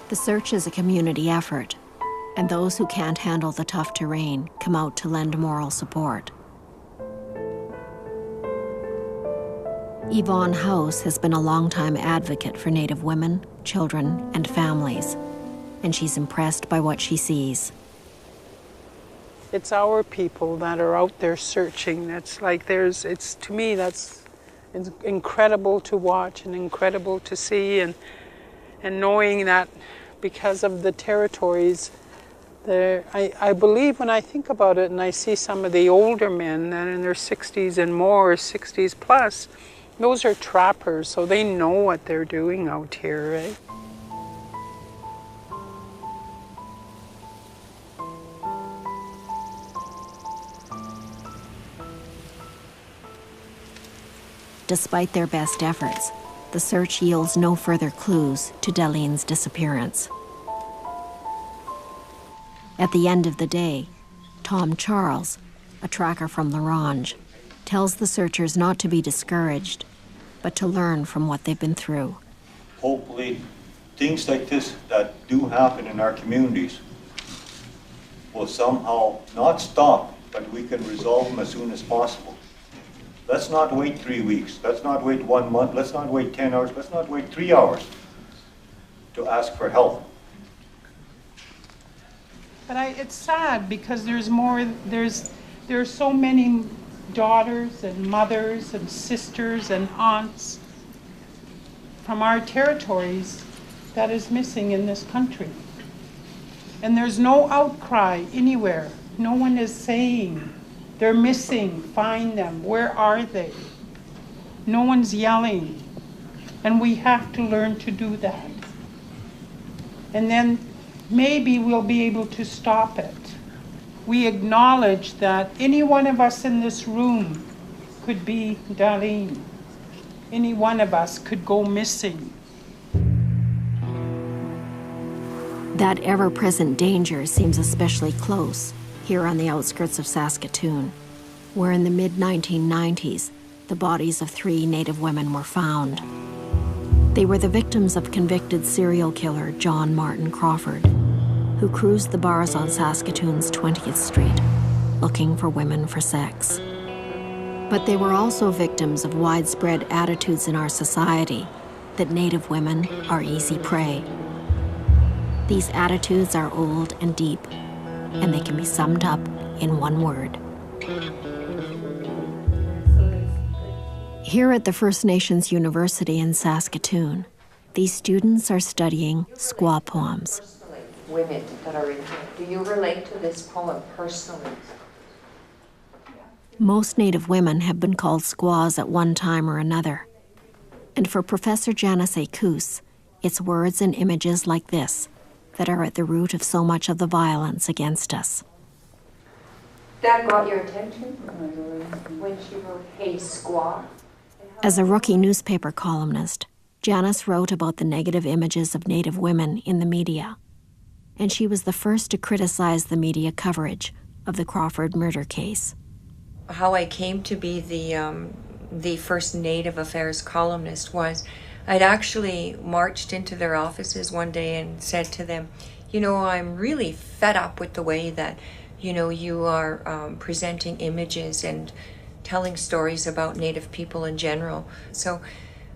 The search is a community effort, and those who can't handle the tough terrain come out to lend moral support. Yvonne House has been a longtime advocate for Native women, children, and families, and she's impressed by what she sees. It's our people that are out there searching. To me, that's incredible to watch and incredible to see, and knowing that because of the territories, I believe when I think about it and I see some of the older men that are in their 60s and more, 60s plus, those are trappers, so they know what they're doing out here, right? Despite their best efforts, the search yields no further clues to Dalene's disappearance. At the end of the day, Tom Charles, a tracker from La Ronge, tells the searchers not to be discouraged, but to learn from what they've been through. Hopefully, things like this that do happen in our communities will somehow not stop, but we can resolve them as soon as possible. Let's not wait 3 weeks. Let's not wait 1 month. Let's not wait 10 hours. Let's not wait 3 hours to ask for help. But it's sad because there's so many daughters and mothers and sisters and aunts from our territories that is missing in this country. And there's no outcry anywhere. No one is saying, they're missing, find them, where are they? No one's yelling. And we have to learn to do that. And then maybe we'll be able to stop it. We acknowledge that any one of us in this room could be Darlene. Any one of us could go missing. That ever-present danger seems especially close here on the outskirts of Saskatoon, where in the mid-1990s, the bodies of 3 Native women were found. They were the victims of convicted serial killer John Martin Crawford, who cruised the bars on Saskatoon's 20th Street, looking for women for sex. But they were also victims of widespread attitudes in our society that Native women are easy prey. These attitudes are old and deep, and they can be summed up in one word. Here at the First Nations University in Saskatoon, these students are studying squaw poems. Women that are in here, do you relate to this poem personally? Most Native women have been called squaws at one time or another. And for Professor Janice Coos, it's words and images like this that are at the root of so much of the violence against us. That got your attention when she wrote, "Hey, squaw"? As a rookie newspaper columnist, Janice wrote about the negative images of Native women in the media. And she was the first to criticize the media coverage of the Crawford murder case. How I came to be the first Native Affairs columnist was I'd actually marched into their offices one day and said to them, I'm really fed up with the way that, you are presenting images and telling stories about Native people in general. So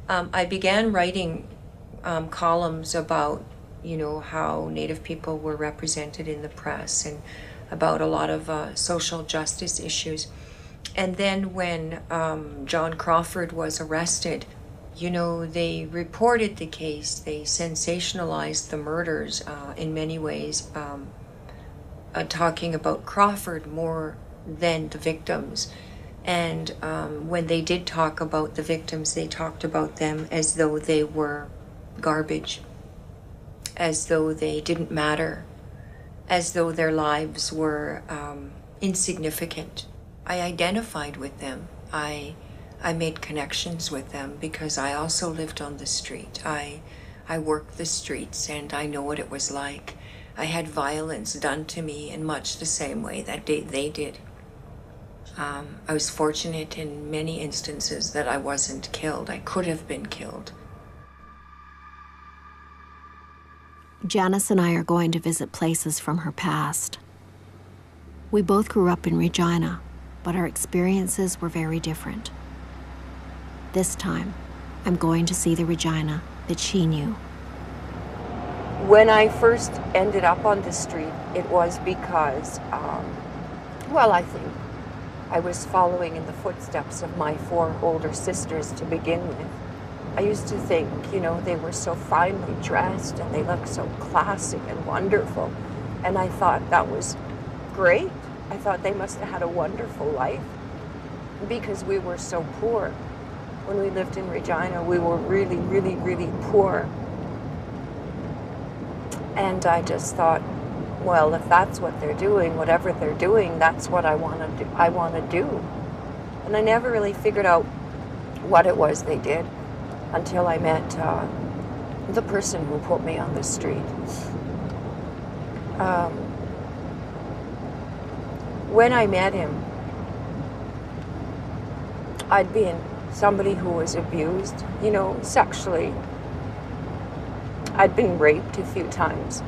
I began writing columns about, how Native people were represented in the press and about a lot of social justice issues. And then when John Crawford was arrested, they reported the case, they sensationalized the murders in many ways, talking about Crawford more than the victims. And when they did talk about the victims, they talked about them as though they were garbage, as though they didn't matter, as though their lives were insignificant. I identified with them. I made connections with them because I also lived on the street. I worked the streets and I know what it was like. I had violence done to me in much the same way that they did. I was fortunate in many instances that I wasn't killed. I could have been killed. Janice and I are going to visit places from her past. We both grew up in Regina, but our experiences were very different. This time, I'm going to see the Regina that she knew. When I first ended up on the street, it was because, I think I was following in the footsteps of my 4 older sisters to begin with. I used to think, they were so finely dressed and they looked so classy and wonderful. And I thought that was great. I thought they must have had a wonderful life because we were so poor. When we lived in Regina, we were really, really, really poor. And I just thought, well, if that's what they're doing, whatever they're doing, that's what I want to do. And I never really figured out what it was they did until I met the person who put me on the street. When I met him, I'd been somebody who was abused, sexually. I'd been raped a few times.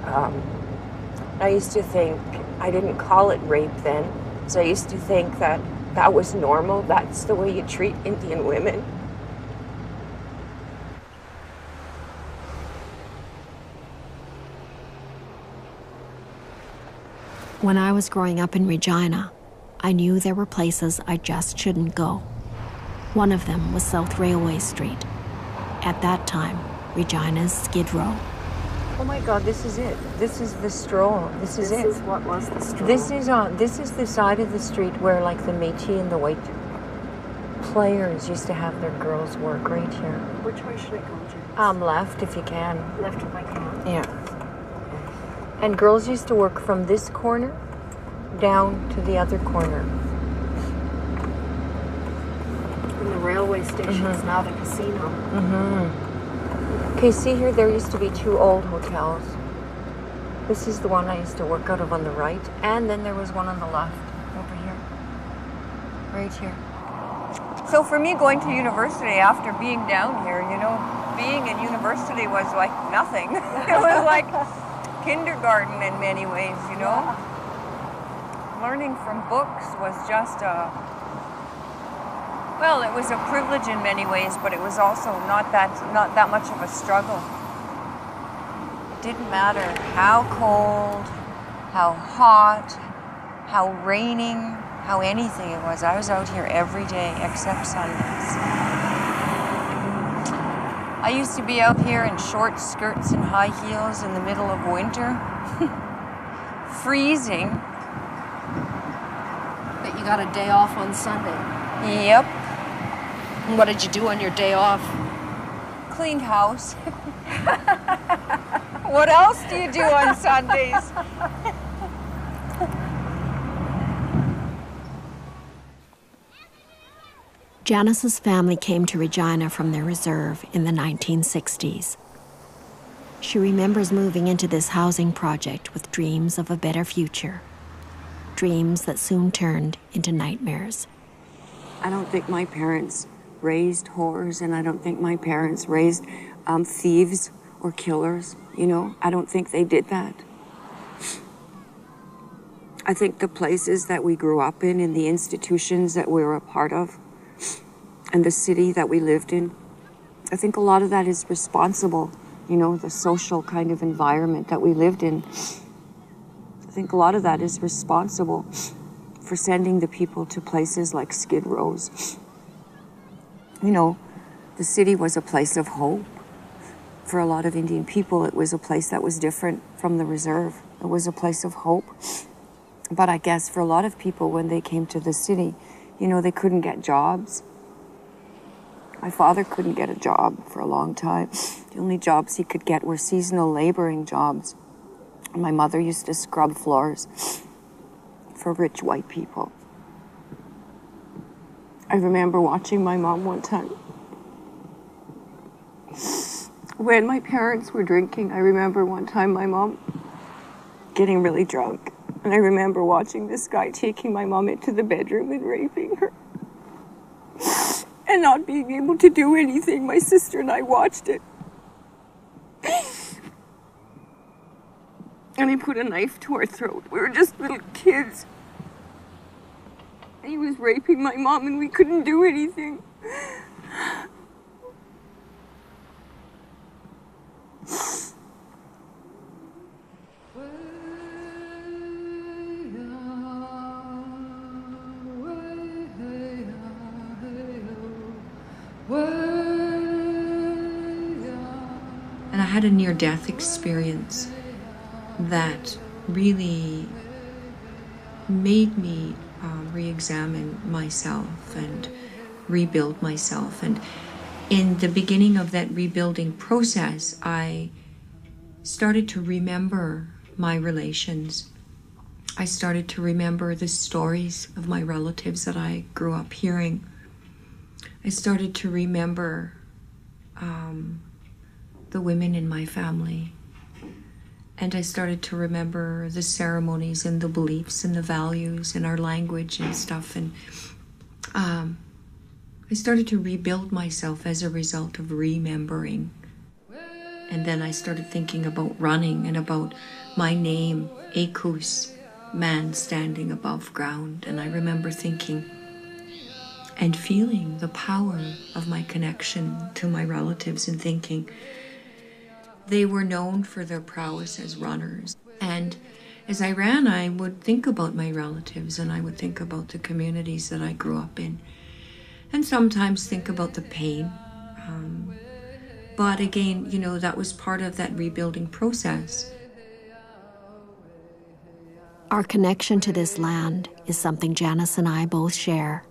I used to think, I didn't call it rape then, so I used to think that was normal. That's the way you treat Indian women. When I was growing up in Regina, I knew there were places I just shouldn't go. One of them was South Railway Street. At that time, Regina's Skid Row. Oh my God, this is it. This is the stroll. This is what was the stroll? This is the side of the street where like the Métis and the white players used to have their girls work right here. Which way should I go, Janice? Left if you can. Left if I can. Yeah. And girls used to work from this corner down to the other corner. And the railway station is now the casino. Okay, see here, there used to be 2 old hotels. This is the one I used to work out of on the right, and then there was one on the left, over here. Right here. So for me, going to university after being down here, being in university was like nothing. It was like kindergarten in many ways, Learning from books was just it was a privilege in many ways, but it was also not that much of a struggle. It didn't matter how cold, how hot, how raining, how anything it was. I was out here every day except Sundays. I used to be out here in short skirts and high heels in the middle of winter, freezing. But you got a day off on Sunday. Yep. What did you do on your day off? Cleaned house. What else do you do on Sundays? Janice's family came to Regina from their reserve in the 1960s. She remembers moving into this housing project with dreams of a better future. Dreams that soon turned into nightmares. I don't think my parents raised whores, and I don't think my parents raised thieves or killers, I don't think they did that. I think the places that we grew up in the institutions that we were a part of, and the city that we lived in, I think a lot of that is responsible, the social kind of environment that we lived in. I think a lot of that is responsible for sending the people to places like Skid Rows. The city was a place of hope. For a lot of Indian people, it was a place that was different from the reserve. It was a place of hope. But I guess for a lot of people, when they came to the city, they couldn't get jobs. My father couldn't get a job for a long time. The only jobs he could get were seasonal laboring jobs. And my mother used to scrub floors for rich white people. I remember watching my mom one time. When my parents were drinking, I remember one time my mom getting really drunk. And I remember watching this guy taking my mom into the bedroom and raping her. And not being able to do anything. My sister and I watched it. And he put a knife to our throat. We were just little kids. And he was raping my mom and we couldn't do anything. And I had a near-death experience that really made me re-examine myself and rebuild myself. And in the beginning of that rebuilding process, I started to remember my relations. I started to remember the stories of my relatives that I grew up hearing. I started to remember the women in my family. And I started to remember the ceremonies and the beliefs and the values and our language and stuff. And I started to rebuild myself as a result of remembering. And then I started thinking about running and about my name, Ekus, man standing above ground. And I remember thinking and feeling the power of my connection to my relatives and thinking, they were known for their prowess as runners. And as I ran, I would think about my relatives and I would think about the communities that I grew up in. And sometimes think about the pain. But again, you know, that was part of that rebuilding process. Our connection to this land is something Janice and I both share.